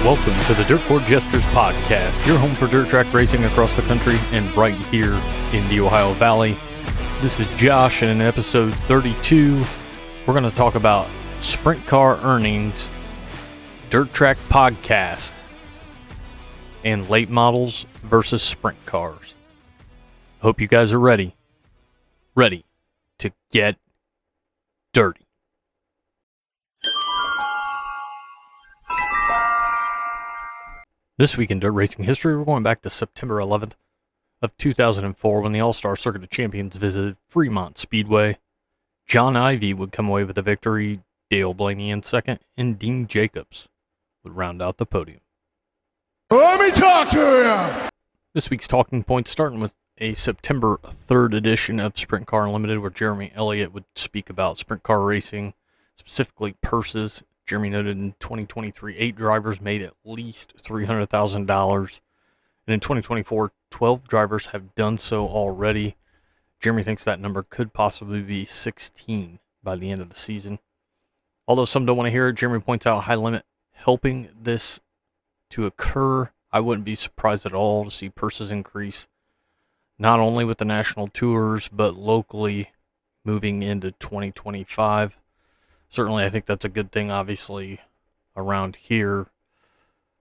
Welcome to the Dirt Court Jesters Podcast, your home for dirt track racing across the country and right here in the Ohio Valley. This is Josh, and in episode 32, we're going to talk about sprint car earnings, dirt track podcast, and late models versus sprint cars. Hope you guys are ready to get dirty. This week in dirt racing history, we're going back to September 11th of 2004 when the All-Star Circuit of Champions visited Fremont Speedway. John Ivey would come away with the victory, Dale Blaney in second, and Dean Jacobs would round out the podium. Let me talk to you! This week's talking points starting with a September 3rd edition of Sprint Car Unlimited where Jeremy Elliott would speak about sprint car racing, specifically purses. Jeremy noted in 2023, 8 drivers made at least $300,000. And in 2024, 12 drivers have done so already. Jeremy thinks that number could possibly be 16 by the end of the season. Although some don't want to hear it, Jeremy points out high limit helping this to occur. I wouldn't be surprised at all to see purses increase, not only with the national tours, but locally moving into 2025. Certainly, I think that's a good thing, obviously, around here.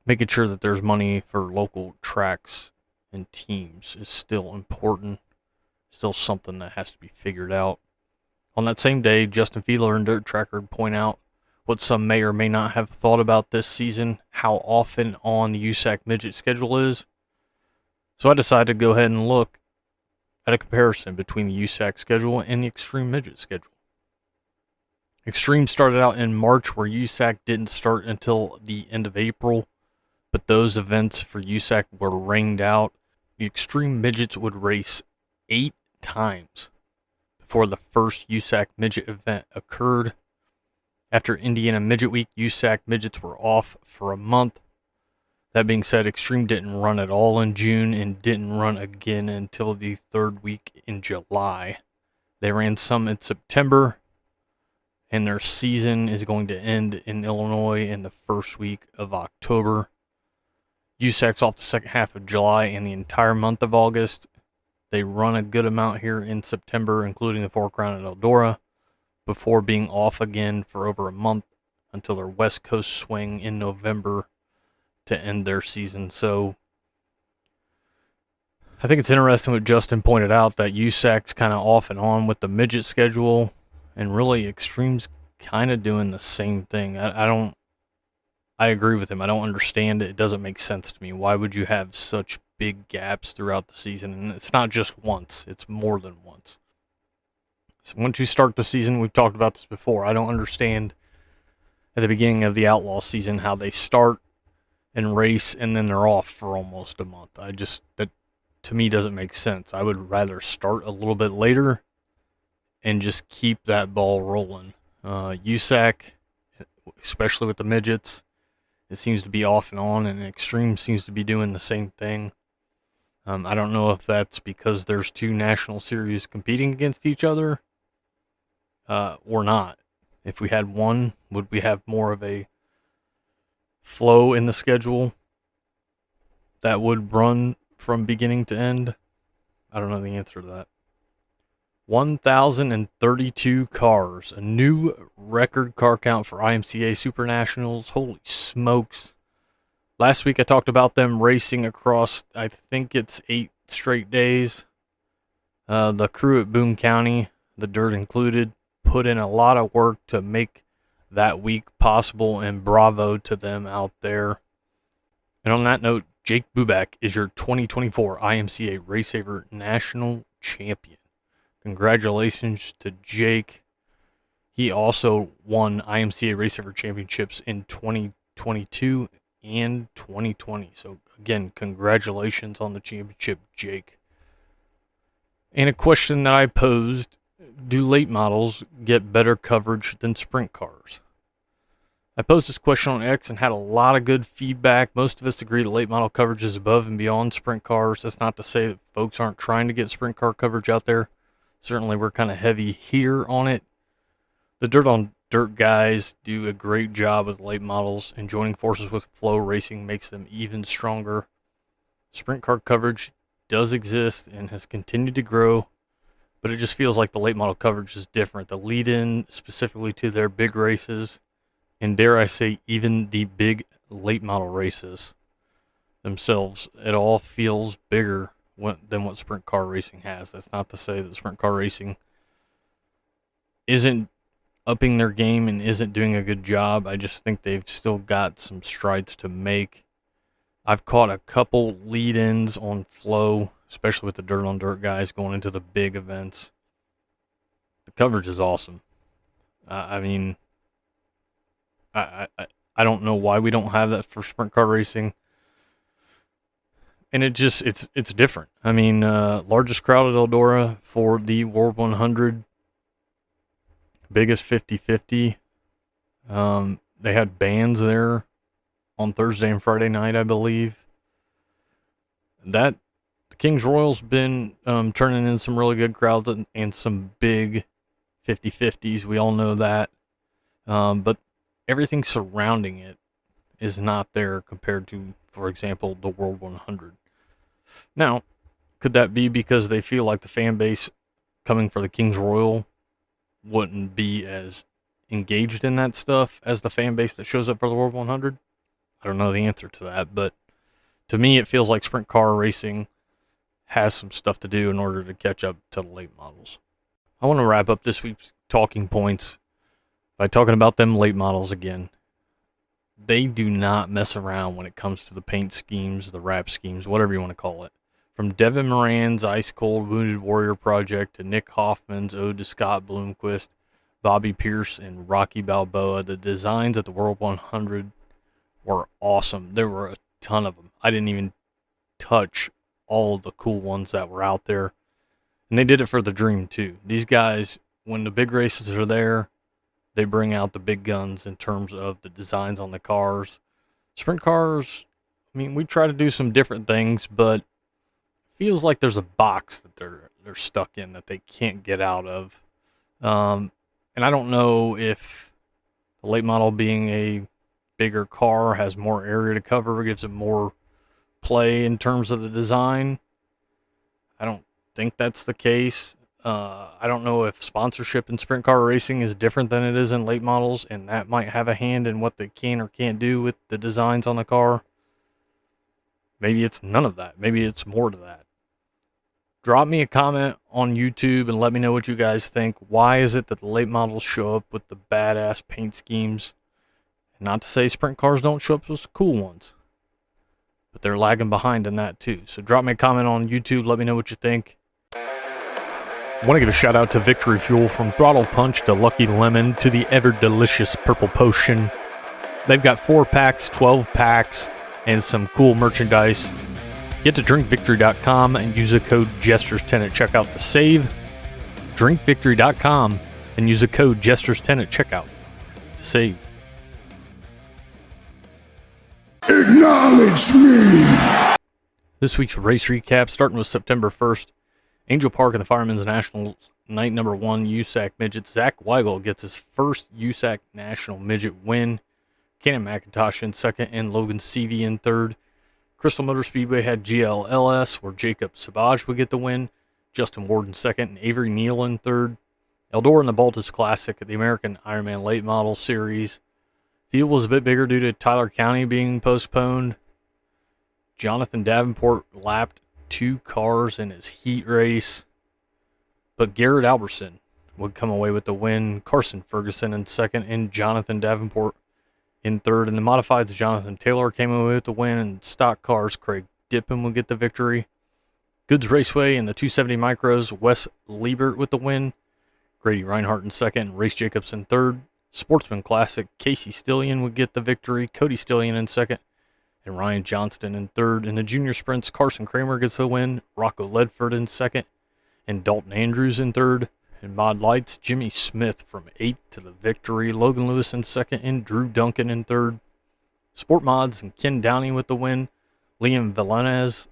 Making sure that there's money for local tracks and teams is still important. Still something that has to be figured out. On that same day, Justin Fiedler and Dirt Tracker point out what some may or may not have thought about this season, how often on the USAC Midget schedule is. So I decided to go ahead and look at a comparison between the USAC schedule and the Extreme Midget schedule. Extreme started out in March, where USAC didn't start until the end of April, but those events for USAC were rained out. The Extreme Midgets would race 8 times before the first USAC Midget event occurred. After Indiana Midget Week, USAC Midgets were off for a month. That being said, Extreme didn't run at all in June and didn't run again until the third week in July. They ran some in September, and their season is going to end in Illinois in the first week of October. USAC's off the second half of July and the entire month of August. They run a good amount here in September, including the 4 Crown at Eldora, before being off again for over a month until their West Coast swing in November to end their season. So I think it's interesting what Justin pointed out, that USAC's kind of off and on with the midget schedule. And really, Extreme's kind of doing the same thing. I agree with him. I don't understand it. It doesn't make sense to me. Why would you have such big gaps throughout the season? And it's not just once. It's more than once. So once you start the season, we've talked about this before. I don't understand at the beginning of the Outlaw season how they start and race and then they're off for almost a month. That to me doesn't make sense. I would rather start a little bit later and just keep that ball rolling. USAC, especially with the midgets, it seems to be off and on, and Extreme seems to be doing the same thing. I don't know if that's because there's 2 national series competing against each other or not. If we had one, would we have more of a flow in the schedule that would run from beginning to end? I don't know the answer to that. 1,032 cars, a new record car count for IMCA Super Nationals. Holy smokes. Last week I talked about them racing across, I think it's 8 straight days. The crew at Boone County, the dirt included, put in a lot of work to make that week possible, and bravo to them out there. And on that note, Jake Buback is your 2024 IMCA RaceSaver National Champion. Congratulations to Jake. He also won IMCA RaceSaver Championships in 2022 and 2020. So, again, congratulations on the championship, Jake. And a question that I posed, do late models get better coverage than sprint cars? I posed this question on X and had a lot of good feedback. Most of us agree that late model coverage is above and beyond sprint cars. That's not to say that folks aren't trying to get sprint car coverage out there. Certainly, we're kind of heavy here on it. The dirt on dirt guys do a great job with late models, and joining forces with Flow Racing makes them even stronger. Sprint car coverage does exist and has continued to grow, but it just feels like the late model coverage is different. The lead in specifically to their big races, and dare I say, even the big late model races themselves, it all feels bigger than what sprint car racing has. That's not to say that sprint car racing isn't upping their game and isn't doing a good job. I just think they've still got some strides to make. I've caught a couple lead-ins on Flow, especially with the dirt on dirt guys going into the big events. The coverage is awesome. I mean, I don't know why we don't have that for sprint car racing. And it's different. I mean, largest crowd at Eldora for the World 100. Biggest 50-50. They had bands there on Thursday and Friday night, I believe. The Kings Royal's been turning in some really good crowds and some big 50-50s. We all know that. But everything surrounding it is not there compared to, for example, the World 100. Now, could that be because they feel like the fan base coming for the Kings Royal wouldn't be as engaged in that stuff as the fan base that shows up for the World 100? I don't know the answer to that, but to me it feels like sprint car racing has some stuff to do in order to catch up to the late models. I want to wrap up this week's talking points by talking about them late models again. They do not mess around when it comes to the paint schemes, the wrap schemes, whatever you want to call it. From Devin Moran's Ice Cold Wounded Warrior project to Nick Hoffman's Ode to Scott Bloomquist, Bobby Pierce, and Rocky Balboa, the designs at the World 100 were awesome. There were a ton of them. I didn't even touch all of the cool ones that were out there. And they did it for the dream too. These guys, when the big races are there, they bring out the big guns in terms of the designs on the cars. Sprint cars, I mean, we try to do some different things, but feels like there's a box that they're stuck in that they can't get out of. And I don't know if the late model being a bigger car has more area to cover, gives it more play in terms of the design. I don't think that's the case. I don't know if sponsorship in sprint car racing is different than it is in late models, and that might have a hand in what they can or can't do with the designs on the car. Maybe it's none of that. Maybe it's more to that. Drop me a comment on YouTube and let me know what you guys think. Why is it that the late models show up with the badass paint schemes? Not to say sprint cars don't show up with cool ones, but they're lagging behind in that too. So drop me a comment on YouTube. Let me know what you think. I want to give a shout out to Victory Fuel, from Throttle Punch to Lucky Lemon to the ever delicious Purple Potion. They've got 4 packs, 12 packs, and some cool merchandise. Get to drinkvictory.com and use the code GESTURES10 at checkout to save. Drinkvictory.com and use the code GESTURES10 at checkout to save. Acknowledge me! This week's race recap, starting with September 1st. Angel Park in the Firemen's Nationals, night number 1, USAC Midget. Zach Weigel gets his first USAC National Midget win. Cannon McIntosh in second, and Logan Seavey in third. Crystal Motor Speedway had GLLS, where Jacob Savage would get the win. Justin Ward in second, and Avery Neal in third. Eldora in the Baltus Classic at the American Ironman Late Model Series. Field was a bit bigger due to Tyler County being postponed. Jonathan Davenport lapped 2 cars in his heat race, but Garrett Alberson would come away with the win. Carson Ferguson in second, and Jonathan Davenport in third. In the modifieds, Jonathan Taylor came away with the win, and stock cars, Craig Dippen would get the victory. Goods Raceway in the 270 micros, Wes Liebert with the win. Grady Reinhardt in second, and Race Jacobs in third. Sportsman Classic, Casey Stillion would get the victory. Cody Stillion in second, and Ryan Johnston in third. In the junior sprints, Carson Kramer gets the win. Rocco Ledford in second, and Dalton Andrews in third. In Mod Lights, Jimmy Smith from 8th to the victory. Logan Lewis in second, and Drew Duncan in third. Sport Mods and Ken Downey with the win. Liam Villanez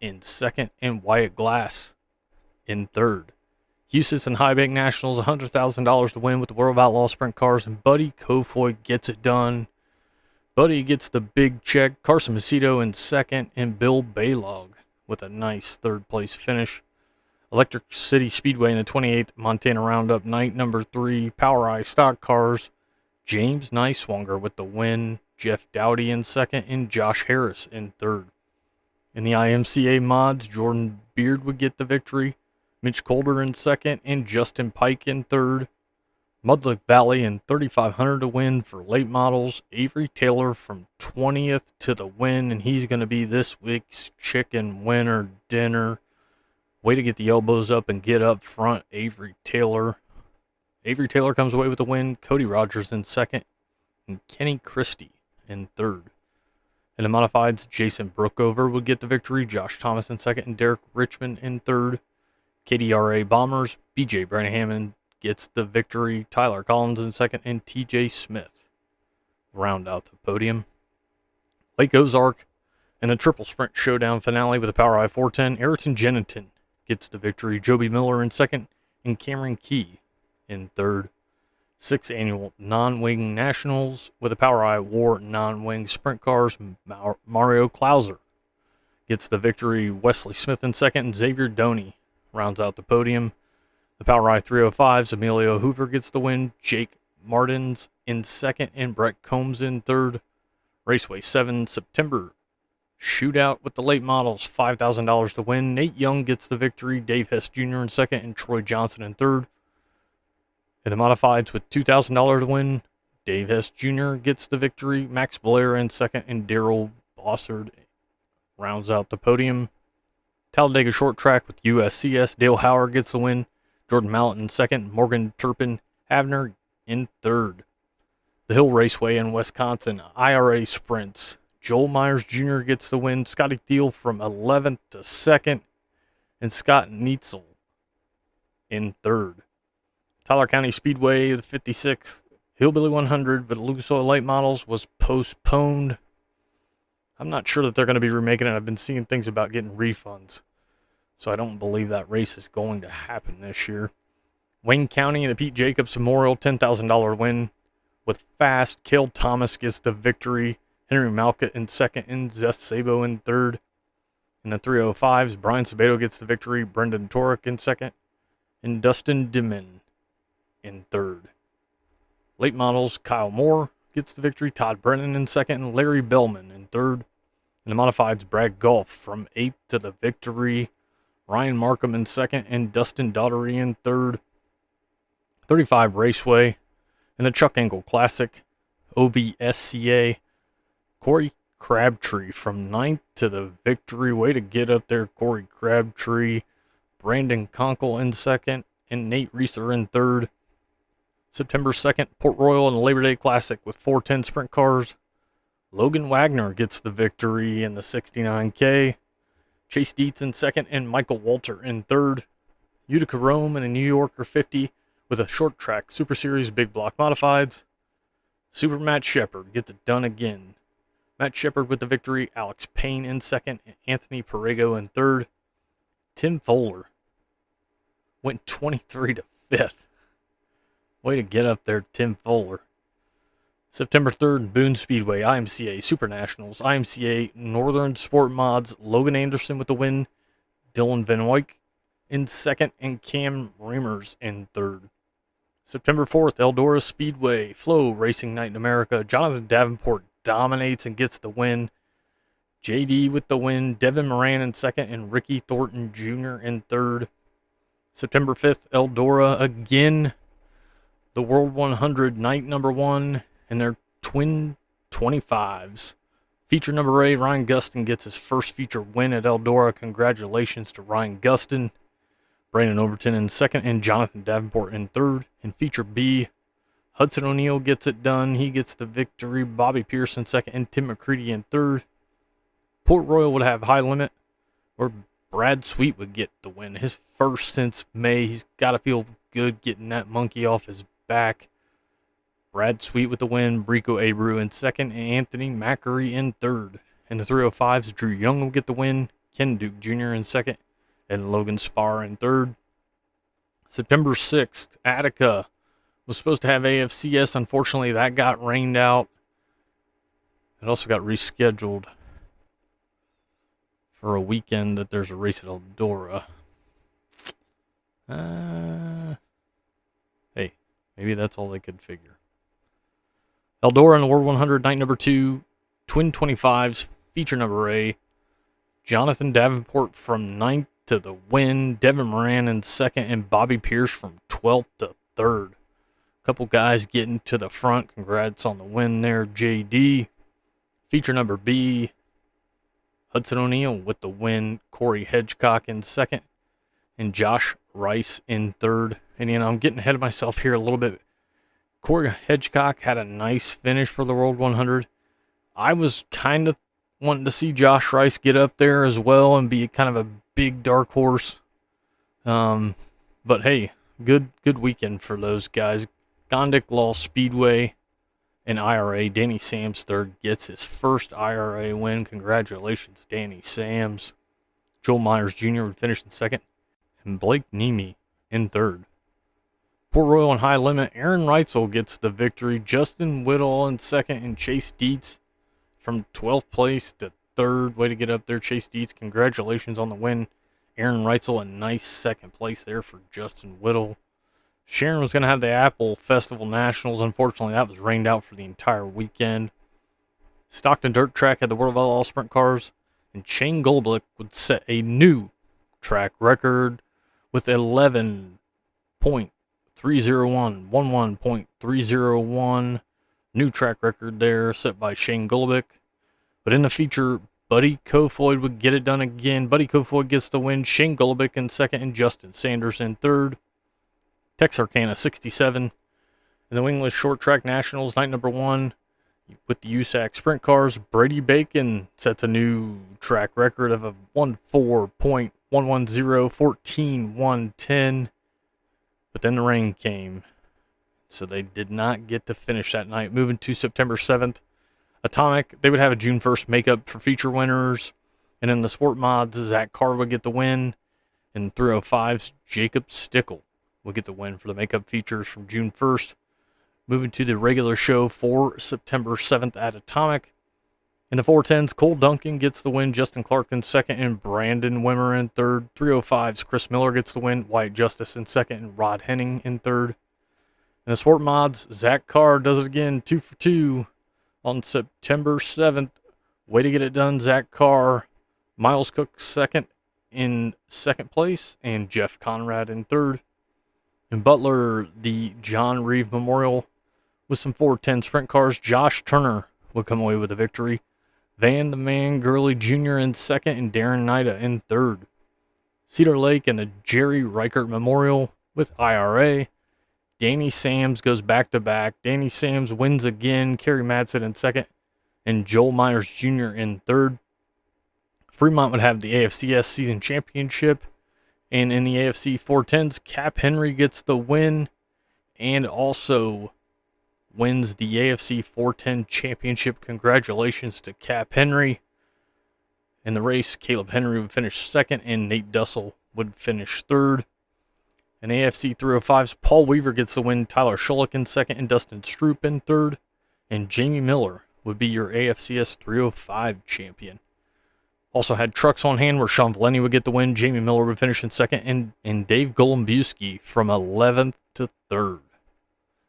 in second, and Wyatt Glass in third. USAC and High Bank Nationals, $100,000 to win with the World of Outlaw Sprint Cars, and Buddy Kofoid gets it done. Buddy gets the big check. Carson Macedo in second, and Bill Baylog with a nice third place finish. Electric City Speedway in the 28th Montana Roundup, night number 3, Power Eye Stock Cars. James Niswonger with the win. Jeff Dowdy in second, and Josh Harris in third. In the IMCA mods, Jordan Beard would get the victory. Mitch Calder in second, and Justin Pike in third. Mudlick Valley in 3,500 to win for late models. Avery Taylor from 20th to the win, and he's going to be this week's chicken winner dinner. Way to get the elbows up and get up front, Avery Taylor. Avery Taylor comes away with the win. Cody Rogers in second, and Kenny Christie in third. In the modifieds, Jason Brookover would get the victory. Josh Thomas in second, and Derek Richmond in third. KDRA Bombers, BJ Brannaman gets the victory. Tyler Collins in second, and TJ Smith round out the podium. Lake Ozark in the triple sprint showdown finale with a Power Eye 410. Erickson Jennington gets the victory. Joby Miller in second, and Cameron Key in third. 6th annual non-wing nationals with a Power Eye War non-wing sprint cars. Mario Klauser gets the victory. Wesley Smith in second, and Xavier Doney rounds out the podium. The Power Eye 305s, Emilio Hoover gets the win. Jake Martins in second, and Brett Combs in third. Raceway 7 September shootout with the late models, $5,000 to win. Nate Young gets the victory. Dave Hess Jr. in second, and Troy Johnson in third. In the modifieds with $2,000 to win, Dave Hess Jr. gets the victory. Max Blair in second, and Daryl Bossard rounds out the podium. Talladega short track with USCS, Dale Howard gets the win. Jordan Mallett in second, Morgan Turpin Havner in third. The Hill Raceway in Wisconsin, IRA Sprints. Joel Myers Jr. gets the win. Scotty Thiel from 11th to 2nd, and Scott Neitzel in third. Tyler County Speedway, the 56th Hillbilly 100 with Lucas Oil Late Models was postponed. I'm not sure that they're going to be remaking it. I've been seeing things about getting refunds, so I don't believe that race is going to happen this year. Wayne County, the Pete Jacobs Memorial, $10,000 win with fast. Cale Thomas gets the victory. Henry Malka in second, and Zeth Sabo in third. In the 305s, Brian Sabato gets the victory. Brendan Torek in second, and Dustin Dimon in third. Late models, Kyle Moore gets the victory. Todd Brennan in second, and Larry Bellman in third. In the modifieds, Brad Golf from 8th to the victory. Ryan Markham in second, and Dustin Daughtery in third. 35 Raceway in the Chuck Engel Classic, OVSCA, Corey Crabtree from 9th to the victory. Way to get up there, Corey Crabtree. Brandon Conkle in second, and Nate Reeser in third. September 2nd, Port Royal in the Labor Day Classic with 410 sprint cars. Logan Wagner gets the victory in the 69K. Chase Dietz in second, and Michael Walter in third. Utica Rome in a New Yorker 50 with a short track Super Series Big Block Modifieds. Super Matt Shepard gets it done again. Matt Shepard with the victory. Alex Payne in second, and Anthony Perego in third. Tim Fowler went 23 to 5th. Way to get up there, Tim Fowler. September 3rd, Boone Speedway, IMCA Super Nationals, IMCA Northern Sport Mods, Logan Anderson with the win. Dylan Van Wyk in second, and Cam Reimers in third. September 4th, Eldora Speedway, Flow Racing Night in America. Jonathan Davenport dominates and gets the win. JD with the win. Devin Moran in second, and Ricky Thornton Jr. in third. September 5th, Eldora again. The World 100 night number 1 and their twin 25s. Feature number 8, Ryan Gustin gets his first feature win at Eldora. Congratulations to Ryan Gustin. Brandon Overton in second, and Jonathan Davenport in third. In feature B, Hudson O'Neill gets it done. He gets the victory. Bobby Pierce in second, and Tim McCready in third. Port Royal would have high limit, or Brad Sweet would get the win. His first since May. He's got to feel good getting that monkey off his back. Brad Sweet with the win. Brico Abreu in second, and Anthony Macri in third. In the 305s, Drew Young will get the win. Ken Duke Jr. in second, and Logan Spar in third. September 6th, Attica was supposed to have AFCS. Unfortunately, that got rained out. It also got rescheduled for a weekend that there's a race at Eldora. Hey, maybe that's all they could figure. Eldora in the World 100, night number 2, Twin 25s, feature number A. Jonathan Davenport from 9th to the win. Devin Moran in 2nd, and Bobby Pierce from 12th to 3rd. Couple guys getting to the front. Congrats on the win there, JD. Feature number B, Hudson O'Neill with the win. Corey Hedgecock in 2nd, and Josh Rice in 3rd. And, I'm getting ahead of myself here a little bit. Corey Hedgecock had a nice finish for the World 100. I was kind of wanting to see Josh Rice get up there as well and be kind of a big dark horse. But hey, good weekend for those guys. Gondik Law Speedway and IRA. Danny Sams third gets his first IRA win. Congratulations, Danny Sams. Joel Myers Jr. would finish in 2nd, and Blake Nemi in 3rd. Port Royal and High Limit, Aaron Reitzel gets the victory. Justin Whittle in 2nd, and Chase Dietz from 12th place to 3rd. Way to get up there, Chase Dietz. Congratulations on the win. Aaron Reitzel, a nice 2nd place there for Justin Whittle. Sharon was going to have the Apple Festival Nationals. Unfortunately, that was rained out for the entire weekend. Stockton Dirt Track had the World of Outlaw Sprint Cars, and Shane Golblick would set a new track record with 11.301, 11.301. New track record there set by Shane Golblick. But in the feature, Buddy Kofoid would get it done again. Buddy Kofoid gets the win. Shane Golblick in 2nd, and Justin Sanders in 3rd. Texarkana 67. In the English Short Track Nationals, night number 1, with the USAC Sprint Cars, Brady Bacon sets a new track record of a 14.110, 14.110. But then the rain came, so they did not get to finish that night. Moving to September 7th, Atomic, they would have a June 1st makeup for feature winners. And in the Sport Mods, Zach Carr would get the win. In 305s, Jacob Stickle will get the win for the makeup features from June 1st. Moving to the regular show for September 7th at Atomic. In the 410s, Cole Duncan gets the win. Justin Clark in 2nd, and Brandon Wimmer in 3rd. 305s, Chris Miller gets the win. Wyatt Justice in 2nd, and Rod Henning in 3rd. In the Sport Mods, Zach Carr does it again, 2 for 2 on September 7th. Way to get it done, Zach Carr. Miles Cook 2nd in 2nd place, and Jeff Conrad in 3rd. In Butler, the John Reeve Memorial with some 410 sprint cars. Josh Turner would come away with a victory. Van the Man Gurley Jr. in 2nd, and Darren Nida in 3rd. Cedar Lake and the Jerry Reichert Memorial with IRA. Danny Sams goes back-to-back. Danny Sams wins again. Kerry Madsen in 2nd, and Joel Myers Jr. in 3rd. Fremont would have the AFCS Season Championship. And in the AFC 410s, Cap Henry gets the win and also wins the AFC 410 Championship. Congratulations to Cap Henry. In the race, Caleb Henry would finish 2nd, and Nate Dussel would finish 3rd. In AFC 305s, Paul Weaver gets the win. Tyler Schulich in 2nd, and Dustin Stroop in 3rd. And Jamie Miller would be your AFCS 305 champion. Also had trucks on hand where Sean Valeni would get the win. Jamie Miller would finish in 2nd, and Dave Golombuski from 11th to 3rd.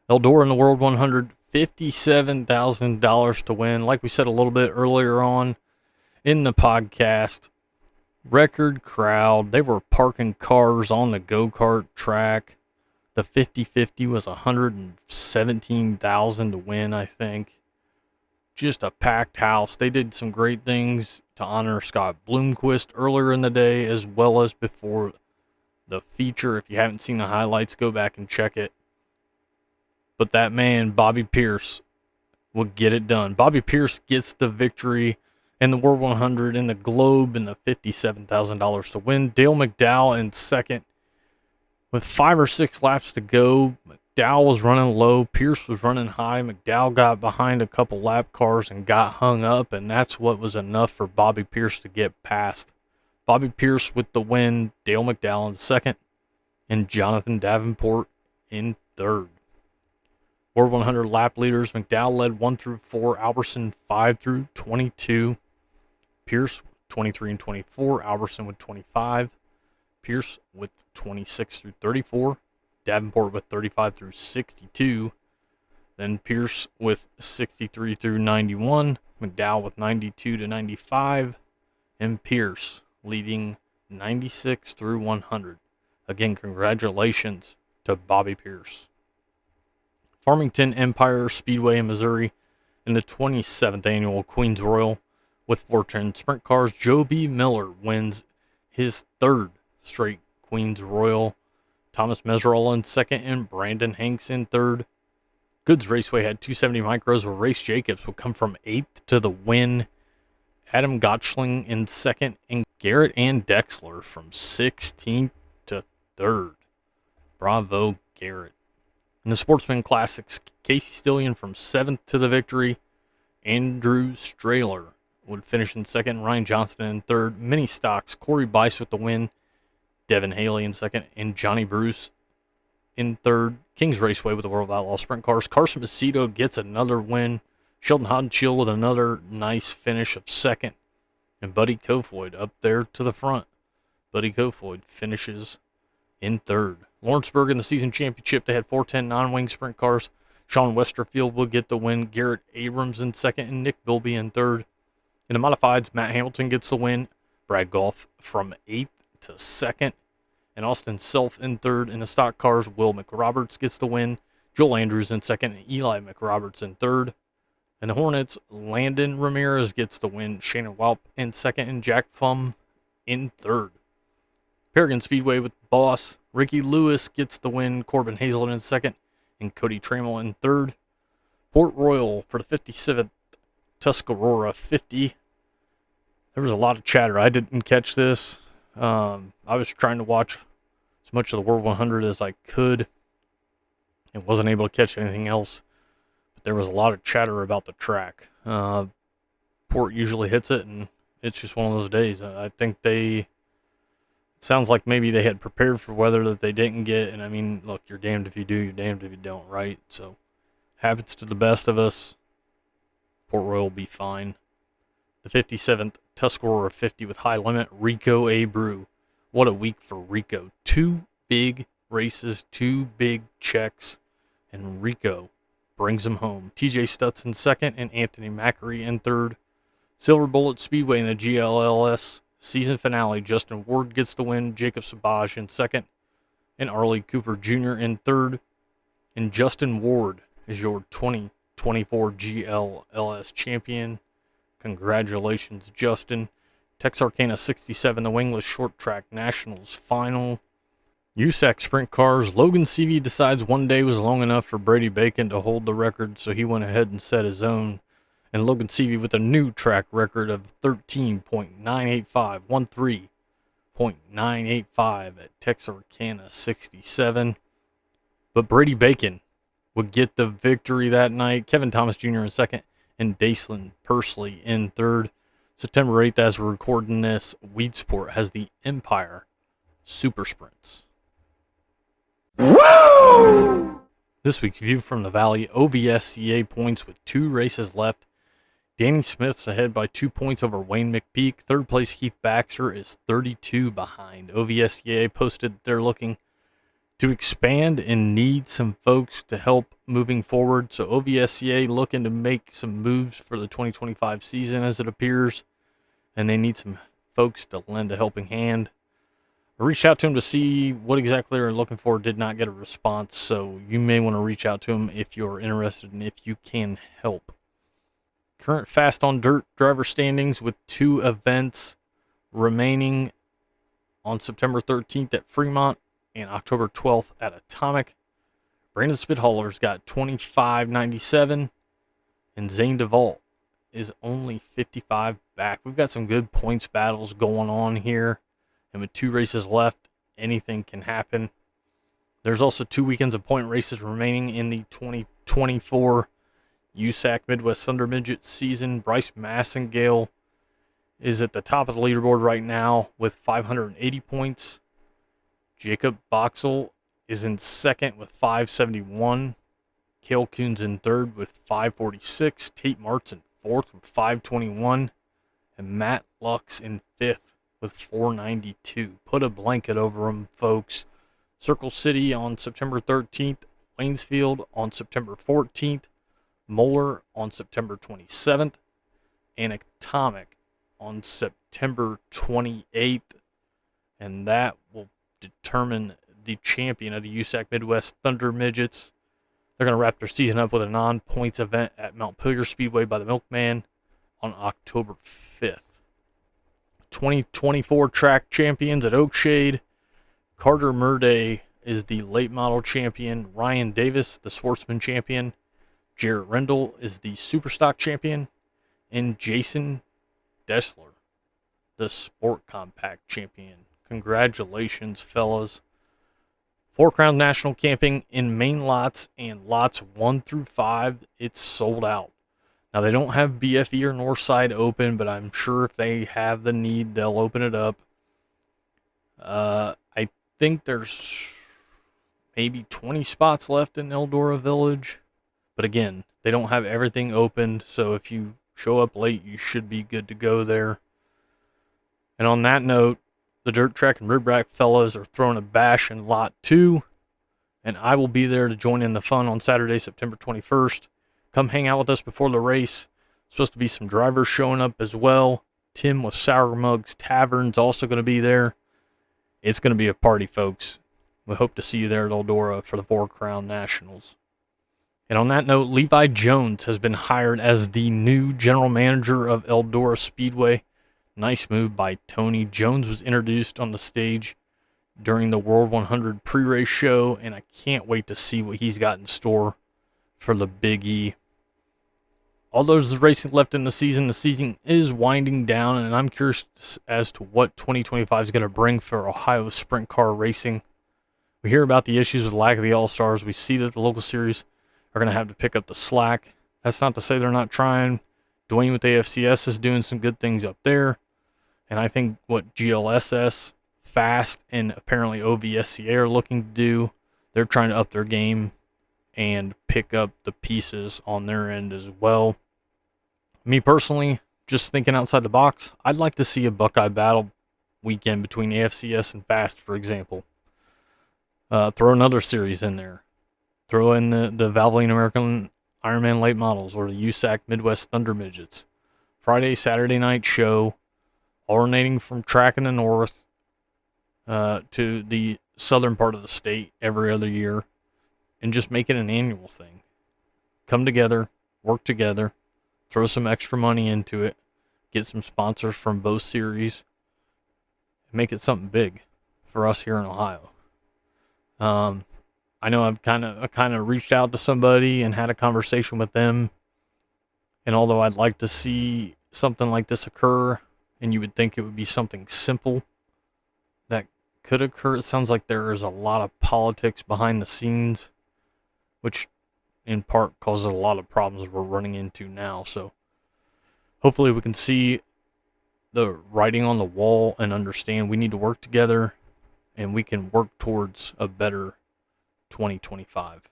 Eldora in the World 100, $57,000 to win. Like we said a little bit earlier on in the podcast, record crowd. They were parking cars on the go-kart track. The 50-50 was $117,000 to win, I think. Just a packed house. They did some great things to honor Scott Bloomquist earlier in the day, as well as before the feature. If you haven't seen the highlights, go back and check it. But that man, Bobby Pierce, will get it done. Bobby Pierce gets the victory in the World 100, in the Globe, and the $57,000 to win. Dale McDowell in 2nd. With 5 or 6 laps to go, McDowell was running low. Pierce was running high. McDowell got behind a couple lap cars and got hung up, and that's what was enough for Bobby Pierce to get past. Bobby Pierce with the win. Dale McDowell in 2nd. and Jonathan Davenport in third. World 100 lap leaders, McDowell led 1 through 4, Albertson 5 through 22, Pierce 23 and 24, Albertson with 25, Pierce with 26 through 34, Davenport with 35 through 62, then Pierce with 63 through 91, McDowell with 92 to 95, and Pierce leading 96 through 100. Again, congratulations to Bobby Pierce. Farmington Empire Speedway in Missouri in the 27th annual Queens Royal with 410 sprint cars, Joe B. Miller wins his third straight Queens Royal. Thomas Meserola in second and Brandon Hanks in third. Goods Raceway had 270 micros where Race Jacobs would come from 8th to the win. Adam Gottschling in second and Garrett and Dexler from 16th to 3rd. Bravo, Garrett. In the Sportsman Classics, Casey Stillion from 7th to the victory. Andrew Strahler would finish in second. Ryan Johnston in third. Mini Stocks, Corey Bice with the win. Devin Haley in second. And Johnny Bruce in third. Kings Raceway with the World Outlaw Sprint Cars. Carson Macedo gets another win. Sheldon Hodenshield with another nice finish of second. And Buddy Kofoid up there to the front. Buddy Kofoid finishes in third. Lawrenceburg in the season championship, they had 410 non-wing sprint cars. Sean Westerfield will get the win. Garrett Abrams in second and Nick Bilby in third. In the modifieds, Matt Hamilton gets the win. Brad Goff from 8th to 2nd. And Austin Self in third. In the stock cars, Will McRoberts gets the win. Joel Andrews in second and Eli McRoberts in third. In the Hornets, Landon Ramirez gets the win. Shannon Walp in second and Jack Fum in third. Paragon Speedway with Boss. Ricky Lewis gets the win. Corbin Hazelton in second and Cody Trammell in third. Port Royal for the 57th Tuscarora 50. There was a lot of chatter. I didn't catch this. I was trying to watch as much of the World 100 as I could and wasn't able to catch anything else. But there was a lot of chatter about the track. Port usually hits it, and it's just one of those days. I think it sounds like maybe they had prepared for weather that they didn't get. And I mean, look, you're damned if you do, you're damned if you don't, right? So, happens to the best of us. Port Royal will be fine. The 57th Tuscarora 50 with high limit, Rico Abreu. What a week for Rico. 2 big races, 2 big checks, and Rico brings them home. TJ Stutz in second and Anthony Macri in third. Silver Bullet Speedway in the GLLS season finale, Justin Ward gets the win. Jacob Sabaj in second and Arlie Cooper Jr. in third. And Justin Ward is your 2024 GLLS champion. Congratulations, Justin. Texarkana 67, the Wingless Short Track Nationals final. USAC Sprint Cars, Logan Seavey decides one day was long enough for Brady Bacon to hold the record, so he went ahead and set his own. And Logan Seavey with a new track record of 13.985, 13.985 at Texarkana 67. But Brady Bacon would get the victory that night. Kevin Thomas Jr. in second and Baseline Pursley in third. September 8th, as we're recording this, Weedsport has the Empire Super Sprints. Woo! This week's View from the Valley, OVSCA points with 2 races left. Danny Smith's ahead by 2 points over Wayne McPeak. Third place Keith Baxter is 32 behind. OVSCA posted they're looking to expand and need some folks to help moving forward. So OVSCA looking to make some moves for the 2025 season as it appears. And they need some folks to lend a helping hand. I reached out to him to see what exactly they're looking for. Did not get a response. So you may want to reach out to him if you're interested and if you can help. Current Fast on Dirt driver standings with 2 events remaining on September 13th at Fremont and October 12th at Atomic. Brandon Spithaller's got 25.97, and Zane DeVault is only 55 back. We've got some good points battles going on here, and with 2 races left, anything can happen. There's also 2 weekends of point races remaining in the 2024 USAC Midwest Thunder Midget season. Bryce Massengale is at the top of the leaderboard right now with 580 points. Jacob Boxel is in second with 571. Cale Kuhn's in third with 546. Tate Martz in fourth with 521. And Matt Lux in fifth with 492. Put a blanket over them, folks. Circle City on September 13th. Waynesfield on September 14th. Moeller on September 27th. And Atomic on September 28th. And that will determine the champion of the USAC Midwest Thunder Midgets. They're going to wrap their season up with a non-points event at Mount Pilger Speedway by the Milkman on October 5th. 2024 track champions at Oakshade. Carter Murday is the late model champion. Ryan Davis, the sportsman champion. Jarrett Rendell is the Superstock champion. And Jason Dessler, the Sport Compact champion. Congratulations, fellas. 4 Crown National Camping in main lots and lots 1 through 5, it's sold out. Now, they don't have BFE or Northside open, but I'm sure if they have the need, they'll open it up. I think there's maybe 20 spots left in Eldora Village. But again, they don't have everything opened, so if you show up late, you should be good to go there. And on that note, the Dirt Track and Rib Rack fellas are throwing a bash in Lot 2, and I will be there to join in the fun on Saturday, September 21st. Come hang out with us before the race. Supposed to be some drivers showing up as well. Tim with Sour Mugs Tavern's also going to be there. It's going to be a party, folks. We hope to see you there at Eldora for the 4 Crown Nationals. And on that note, Levi Jones has been hired as the new general manager of Eldora Speedway. Nice move by Tony. Jones was introduced on the stage during the World 100 pre-race show, and I can't wait to see what he's got in store for the Big E. Although there's racing left in the season is winding down, and I'm curious as to what 2025 is going to bring for Ohio sprint car racing. We hear about the issues with the lack of the All-Stars. We see that the local series are going to have to pick up the slack. That's not to say they're not trying. Dwayne with AFCS is doing some good things up there. And I think what GLSS, Fast, and apparently OVSCA are looking to do, they're trying to up their game and pick up the pieces on their end as well. Me personally, just thinking outside the box, I'd like to see a Buckeye battle weekend between AFCS and Fast, for example. Throw another series in there. Throw in the Valvoline American Ironman late models or the USAC Midwest Thunder Midgets. Friday, Saturday night show, alternating from track in the north to the southern part of the state every other year, and just make it an annual thing. Come together, work together, throw some extra money into it, get some sponsors from both series, and make it something big for us here in Ohio. I know I've kind of reached out to somebody and had a conversation with them, and although I'd like to see something like this occur, and you would think it would be something simple that could occur, it sounds like there is a lot of politics behind the scenes, which in part causes a lot of problems we're running into now. So hopefully we can see the writing on the wall and understand we need to work together, and we can work towards a better 2025.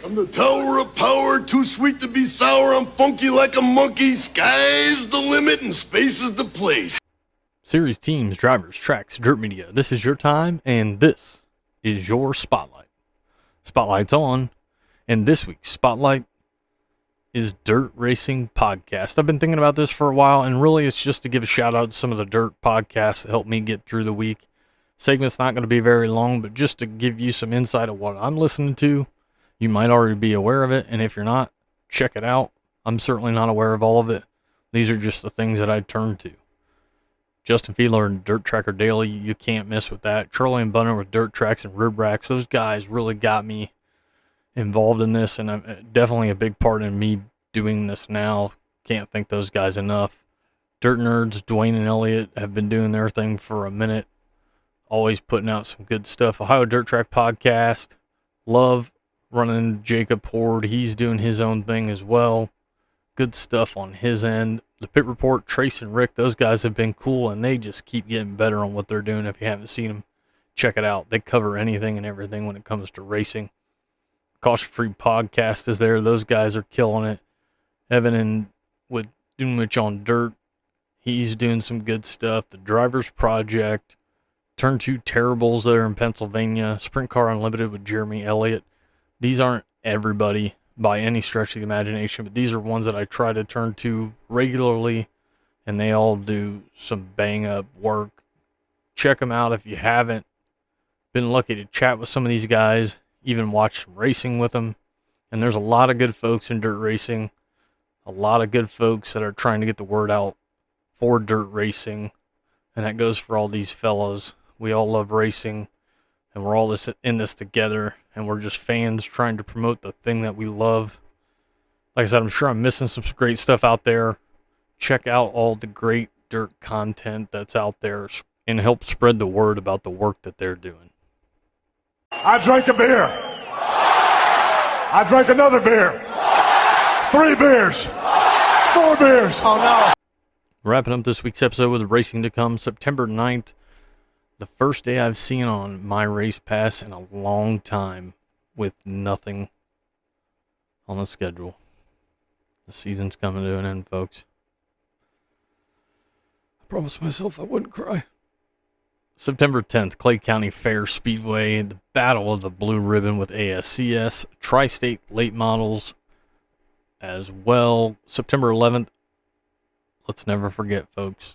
I'm the tower of power, too sweet to be sour. I'm funky like a monkey. Sky's the limit and space is the place. Series, teams, drivers, tracks, dirt media. This is your time, and this is your Spotlight. Spotlight's on, and this week's Spotlight is Dirt Racing Podcast. I've been thinking about this for a while, and really it's just to give a shout out to some of the dirt podcasts that helped me get through the week. Segment's not going to be very long, but just to give you some insight of what I'm listening to. You might already be aware of it, and if you're not, check it out. I'm certainly not aware of all of it. These are just the things that I turn to. Justin Fiedler and Dirt Tracker Daily, you can't miss with that. Charlie and Bunner with Dirt Tracks and Rib Racks, those guys really got me involved in this, and I'm definitely a big part in me doing this now. Can't thank those guys enough. Dirt Nerds, Dwayne and Elliot, have been doing their thing for a minute. Always putting out some good stuff. Ohio Dirt Track Podcast. Love running Jacob Horde. He's doing his own thing as well. Good stuff on his end. The Pit Report, Trace and Rick, those guys have been cool, and they just keep getting better on what they're doing. If you haven't seen them, check it out. They cover anything and everything when it comes to racing. Caution Free Podcast is there. Those guys are killing it. Evan and with Dunwich on Dirt, he's doing some good stuff. The Drivers Project, Turn 2 Terribles there in Pennsylvania, Sprint Car Unlimited with Jeremy Elliott. These aren't everybody by any stretch of the imagination, but these are ones that I try to turn to regularly, and they all do some bang-up work. Check them out if you haven't been lucky to chat with some of these guys, even watch some racing with them. And there's a lot of good folks in dirt racing, a lot of good folks that are trying to get the word out for dirt racing, and that goes for all these fellas. We all love racing, and we're all in this together, and we're just fans trying to promote the thing that we love. Like I said, I'm sure I'm missing some great stuff out there. Check out all the great dirt content that's out there and help spread the word about the work that they're doing. I drank a beer. I drank another beer. 3 beers. 4 beers. Oh no. Wrapping up this week's episode with racing to come, September 9th. The first day I've seen on my race pass in a long time with nothing on the schedule. The season's coming to an end, folks. I promised myself I wouldn't cry. September 10th, Clay County Fair Speedway, the Battle of the Blue Ribbon with AFCS, Tri-State Late Models as well. September 11th, let's never forget, folks.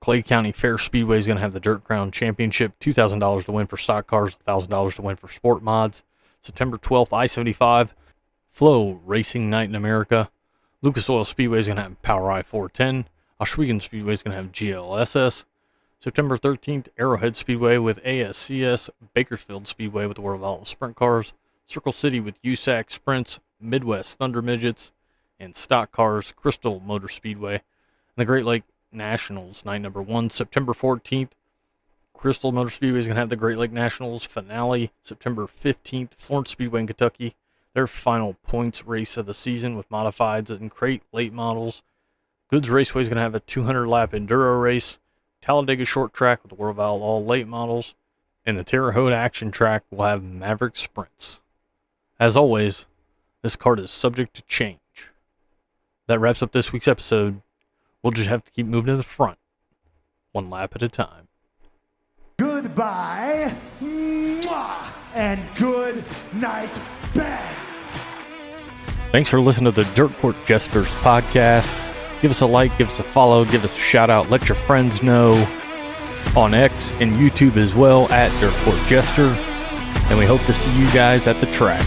Clay County Fair Speedway is going to have the Dirt Crown Championship, $2,000 to win for stock cars, $1,000 to win for sport mods. September 12th, I-75, Flow Racing Night in America. Lucas Oil Speedway is going to have Power I-410. Oswego Speedway is going to have GLSS. September 13th, Arrowhead Speedway with ASCS. Bakersfield Speedway with the World of Outlaws Sprint Cars. Circle City with USAC Sprints, Midwest Thunder Midgets, and stock cars, Crystal Motor Speedway. And the Great Lake Nationals, night number 1, September 14th. Crystal Motor Speedway is going to have the Great Lake Nationals finale. September 15th, Florence Speedway in Kentucky, their final points race of the season with modifieds and crate late models. Goods Raceway is going to have a 200-lap enduro race. Talladega Short Track with the World of Outlaw late models. And the Terre Haute Action Track will have Maverick Sprints. As always, this card is subject to change. That wraps up this week's episode. We'll just have to keep moving to the front, one lap at a time. Goodbye. Mwah, and good night, bang. Thanks for listening to the Dirt Court Jesters podcast. Give us a like, give us a follow, give us a shout out. Let your friends know on X and YouTube as well at Dirt Court Jester. And we hope to see you guys at the track.